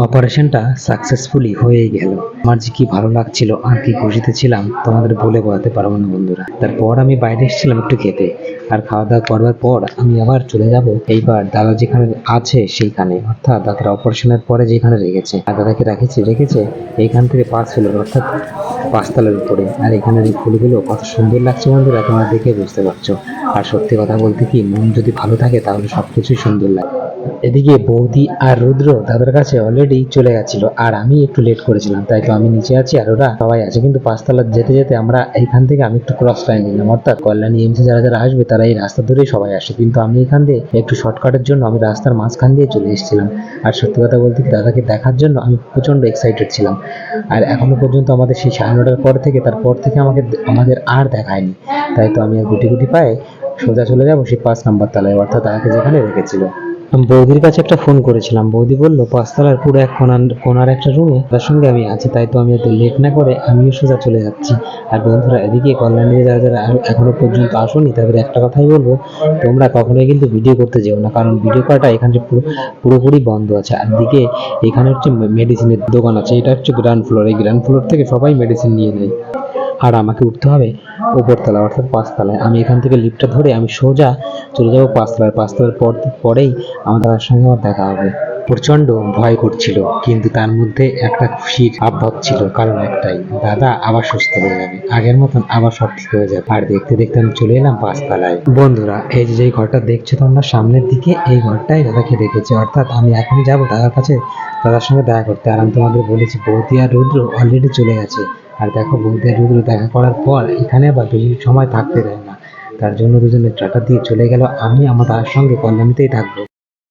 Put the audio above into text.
অপারেশনটা সাকসেসফুলি হয়েই গেল। আমার যে কি ভালো লাগছিল আর কি খুশিতে ছিলাম তোমাদের বলে বোঝাতে পারবো না বন্ধুরা। তারপর আমি বাইরে এসেছিলাম একটু খেতে, আর খাওয়া দাওয়া করবার পর আমি আবার চলে যাব এইবার দাদা যেখানে আছে সেইখানে, অর্থাৎ দাদার অপারেশনের পরে যেখানে রেখেছে, আর দাদাকে রেখেছে এইখান থেকে 5 ফ্লোর অর্থাৎ 5 তলার উপরে। আর এখানের এই ফুলগুলো কত সুন্দর লাগছে বন্ধুরা, তোমরা দেখে বুঝতে পারছো। আর সত্যি কথা বলতে কি, মন যদি ভালো থাকে তাহলে সবকিছুই সুন্দর লাগে। এদিকে বৌদি আর রুদ্র দাদার কাছে অলরেডি চলে গেছিল, আর আমি একটু লেট করেছিলাম, তাই তো আমি নিচে আছি আর ওরা সবাই আছে। কিন্তু 5 তলা যেতে যেতে আমরা এইখান থেকে আমি একটু ক্রস লাইন নিলাম, অর্থাৎ কল্যাণী এমসে যারা যারা আসবে তারা এই রাস্তা ধরেই সবাই আসে, কিন্তু আমি এখান দিয়ে একটু শর্টকাটের জন্য আমি রাস্তার মাঝখান দিয়ে চলে এসেছিলাম। আর সত্যি কথা বলতে কি, দাদাকে দেখার জন্য আমি প্রচন্ড এক্সাইটেড ছিলাম। আর এখনো পর্যন্ত আমাদের সেই 9:30টার পর থেকে তারপর থেকে আমাদের আর দেখায়নি, তাই তো আমি আর গুটি গুটি পায়ে সোজা চলে যাবো সেই 5 নম্বর তলায়, অর্থাৎ দাদাকে যেখানে রেখেছিল। বৌদির কাছে একটা ফোন করেছিলাম, বৌদি বললো 5 তলার পুরো এক কোনার একটা রুমে তার সঙ্গে আমি আছি, তাই তো আমি এতে লেট না করে আমিও সোজা চলে যাচ্ছি। আর বন্ধুরা এদিকে কল্যাণীতে যারা যারা এখনো পর্যন্ত আসোনি তাদের একটা কথাই বলবো, তোমরা কখনোই কিন্তু ভিডিও করতে যেও না, কারণ ভিডিও করাটা এখানে পুরোপুরি বন্ধ আছে। আর দিকে এখানে হচ্ছে মেডিসিনের দোকান আছে, এটা হচ্ছে গ্রাউন্ড ফ্লোর, এই গ্রাউন্ড ফ্লোর থেকে সবাই মেডিসিন নিয়ে নেয়। আর আমাকে উঠতে হবে উপরতলা অর্থাৎ 5 তলায়। আমি এখান থেকে লিফটটা ধরে আমি সোজা চলে যাবো 5 তলায়। 5 তলার পরেই আমার দাদার সঙ্গে আমার দেখা হবে। প্রচন্ড ভয় করছিল, কিন্তু তার মধ্যে একটা খুশির আভাব ছিল, কারণ একটাই, দাদা আবার সুস্থ হয়ে যাবে, আগের মতন আবার সব ঠিক হয়ে যাবে। আর দেখতে দেখতে আমি চলে এলাম 5 তলায়। বন্ধুরা এই যে ঘরটা দেখছো তোমরা সামনের দিকে, এই ঘরটাই দাদাকে রেখেছে, অর্থাৎ আমি এখনই যাবো দাদার কাছে, দাদার সঙ্গে দেখা করতে। আর আমি তোমাদের বলেছি বৌদি আর রুদ্র অলরেডি চলে গেছে। আর দেখো বৌদি আর রুদ্র দেখা করার পর এখানে আবার বেশি সময় থাকতে দেয় না, তার জন্য দুজনে টাটা দিয়ে চলে গেল। আমি আমার দাদার সঙ্গে কল্যাণীতেই থাকবো।